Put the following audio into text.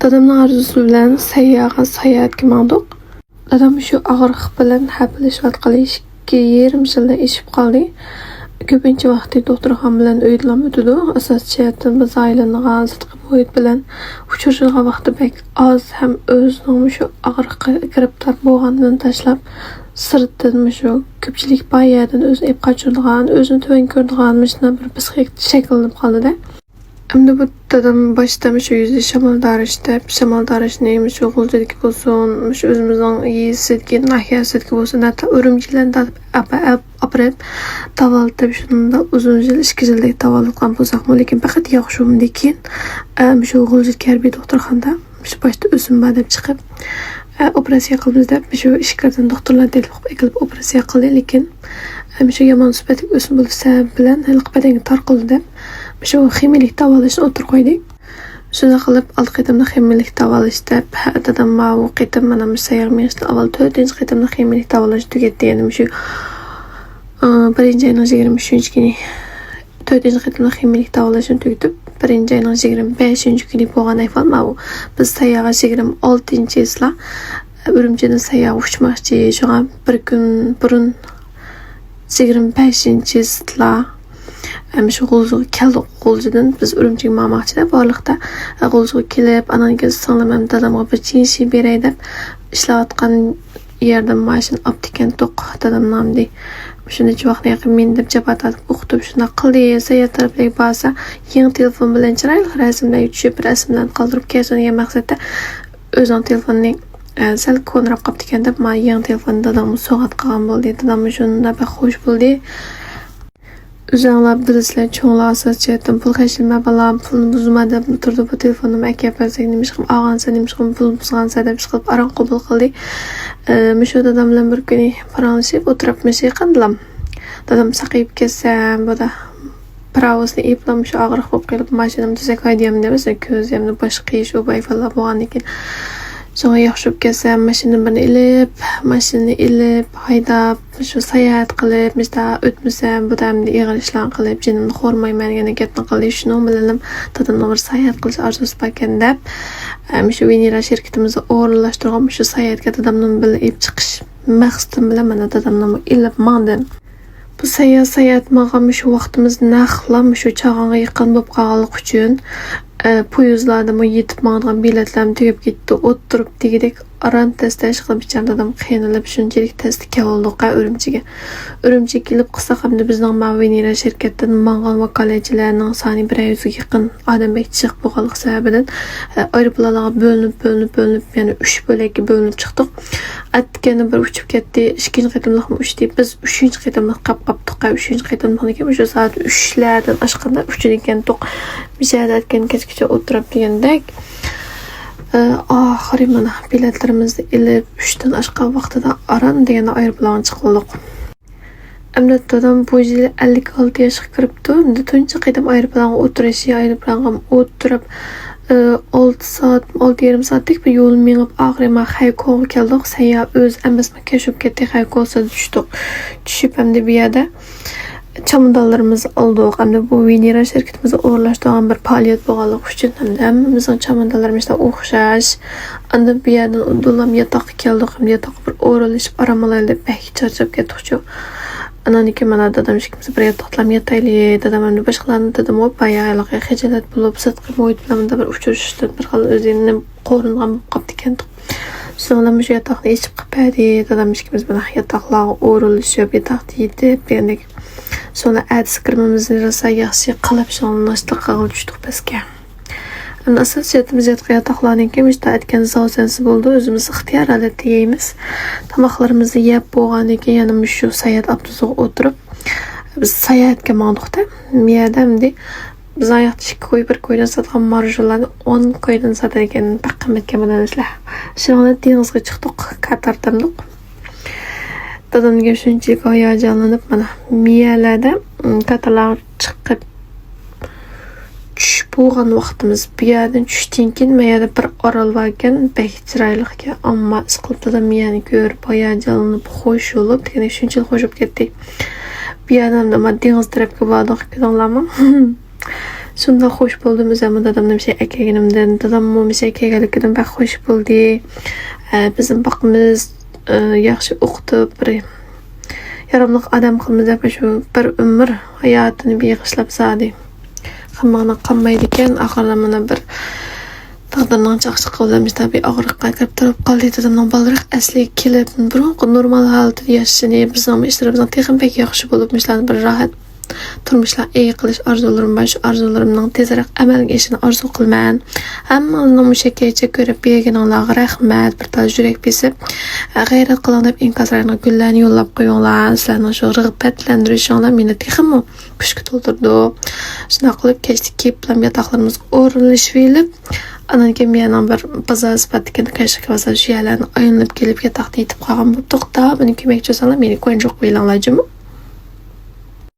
Dadamning arzusi bilan sayohatga mangdik. Dadam shu og'riq bilan haplashayotgan 2,5 yildan ishib qoldi. Ko'pincha vaqtda doktorxon bilan uydilam o'tadi. Asosiyatan biz aylangan sidqi muhit bilan uchrashgan vaqtda bek oz ham o'zining shu og'riqqa giribtor bo'lganini tashlab sirtdan shu ko'pchilik bayadan o'zini ep qochirgan, o'zini tuvan ko'rdigan mishna bir psixik shakllanib qoldi-da. Endi bu dadam boshda shu yuzi shamoldorishni shu g'uldagi bo'lsin, shu o'zimizning yesidagi nahiyasidagi bo'lsin, hatto o'rimchilarni apirib tavaltib shunda uzun yil 2 yildek tavaltgan bo'lsaqmi, lekin faqat yaxshimdan keyin shu g'uldagi harbiy doktorxonada shu boshda o'zim deb chiqib operatsiya qilamiz deb shu ishkardan doktorlar kelib operatsiya qildi, lekin shu yomon sifatli o'sim bo'lsa bilan badanga tarqaldi deb shu ximiyalik davolashni o'tirib qo'ydik. Shuna qilib oldi qitimda ximiyalik davolash deb dadam bu qitim mana sayyor miyashdan avval 4-qitimda ximiyalik davolash tugatdi. Endi shu 1-oyning 23-kuni 4-qitimda ximiyalik davolashni tugatib 1-oyning 25-kuni bo'lgan ayfon bu biz sayyoga 26-yilda Urumchidan sayyoga uchmoqchi. Shunga bir kun burun 25-yilda shu g'ulzuga keldik. G'ulzudan biz Urumchiga bormoqchida borliqda g'ulzuga kelib ananga singlim dadamga bir chinshi beray deb ishlayotgan yerdan mashina optikan to'q dadam nomdi. Shunda vaqtga yaqin men deb jabatat o'qitib shuna qildi. Sayyor taraflarga borsa yangi telefon bilan chiroyli rasmlar tushib rasmdan qoldirib kelgan maqsadda o'zing telefonning sal ko'nroq qolibdi ekan deb men yangi telefonni dadamga so'g'at qilgan bo'ldi. Dadam shunda bir xush bo'ldi. Uzanlar bilsizlar cho'nglar asosiyatdan pul qashilma balam pulni buzma deb turdi. Bu telefonni aka bersak nima qilib olgansa nima qilib pul buzgansa deb chiqib aron qabul qildi. Shu dadam bilan bir kuni paranglashib o'tiribmiz qandilam. Dadam saqayib kelsam boda pravosni eplam shu og'riq bo'lib qolib mashinamni tuzak haydayam deb ko'zimni boshqa ish u bayfallar bo'lgan ekan. Sonra yaxshib kelsam mashinani ilib haydab shu sayohat qilib misda o'tmasam bu damda ig'ir ishlar qilib jinimni xo'rmayman degan gapni qildi. Shuni bilan dadamni bir sayohat qilish arzusi bor ekan deb shu Venera shirkatimizni o'rinlashtirgan shu sayohatga dadamni bilan ib chiqish maqsadim bilan mana dadamni ilib mandim. Bu sayohat maqam shu vaqtimizni naqlam shu chag'onga yaqin bo'lib qolganlik uchun poyezdlarda yetib mang'an biletlarni tugab ketdi. O'tirib degidek aran testash qilib icham dadam qiynalib shunchalik testga keldik Urumchiga. Urumchiga kelib qilsa hamda bizning Venera shirkatidan mang'an vakolatchilarning soni 100 ga yaqin odam chiqib bo'lganlik sababidan aeroplanlarga bo'linib yana 3 bo'lakka bo'linib chiqdik. Atgani bir uchib ketdi. 2-qitimliqmi uchdi. Biz 3-qitimliq qapqapdik. 3-qitimliqni shu soat 3lardan oshganda 3 ekan to'q mishadatgan kechgacha o'tirib degandek oxiri mana biletlarimizni ilib 3 dan oshgan vaqtida aran degan aeroplan chiqildik. Endi dadam bu yil 56 yoshga kiribdi. Endi tunchi qidim aeroplanga o'tirib 6 soatlik bir yo'l minib oxiri men Xaykoga keldik. Sayyor o'z emasmi kashib ketdik. Xaykoga tushib hamda bu yerda chamadonlarimizni oldik. Hamda bu Venera shirkatimizni o'rlashtirgan bir faoliyat bo'lganligi uchun hamda hammamizning chamadonlarimizdan o'xshash. Endi bu yerdan udulam yotoqqa keldik. Hamda yotoqqa bir o'ralashib aramalay deb bek charchab ketdik. Ananiki mana dadam ishimiz bir yotoqlam yotayli. Dadam hamda boshqalarni dedim bayaqalarga xijolat bo'lib sidqi muhit bilan bir uchrashishdan bir xil o'zini qo'ringan bo'lib qoldi ekan. Sonra shu yotoqni ichib qiladi. Dadam ishimiz bilan yotoqlarga o'ralashib yotoqni yetib degandek. Sonra kirmamizni rosa yaxshi qilib shonlashtirib qilib tushdik bizga. Endi asosiyatimiz yotoqlarning kimishda aytgan zavsensi bo'ldi. O'zimiz ixtiyor holatda yeymiz. Tomoqlarimizni yeb bo'lgandan keyin yana shu sayohat avtobusiga o'tirib biz sayohatga mang'dikda. Miyadamdi biz ayaqda 2 qo'y bir qo'ydan sotgan marjlarni 10 qo'ydan sotar ekan paqamatga bilasizlar. Shuni dengizga chiqdik, Qatardandik. Dadamga shunchalik hayajonlanib mana miyalarda Qatarlar chiqib tushib bo'lgan vaqtimiz bu yerdan tushdan keyin miyada bir orol bor ekan, bek chiroyli ekan, ammo siqilib dadam miyani ko'rib hayajonlanib xo'sh bo'lib degan shunchalik xo'sh bo'lib ketdik. Bu yerdan dengiz tarafga bordik, bilinglarmi? Şunda hoş buldum özümü dadamdan bir şey ekegenimden. Dadamın bir şey ekegelikinden bak hoş buldu. Bizim bakımız yaxşı okutup bir yaramlıq adam qılmız dep şu bir ömür hayatını beğişlap zadi. Qamağına qanmaydı eken ahırlamana bir taqdırның çaqşıqı olamış tabi ağırlıqqa kirib turib qaldı dadamның balırıq əsli kelib burunqı normal halatda yaşashini bizning ishlarimizni texim pek yaxshi bo'libmişlar bir rahat turmuşlar iyi qilish arzularim var. Şu arzularimning tezroq amalga oshishini orzu qilman. Hammaning mushakkacha ko'rib berganinglarga rahmat. Bir tal yurak besib g'ayrat qiling deb inkaslarni gullarni yo'llab qo'yinglar. Sizlarning shu rag'batlantirishinglar meni texmi kuchga to'ldirdi. Shunday qilib kechki bilan yotoqlarimiz o'rinlashib elib anan keyin men bir bozor sifatida kashqa vasal shiyalarni aylanib kelib yotoqni yetib qolgan bo'lib to'xtab meni ko'makchi bo'lsanglar meni ko'njoq qo'yinglar jimi.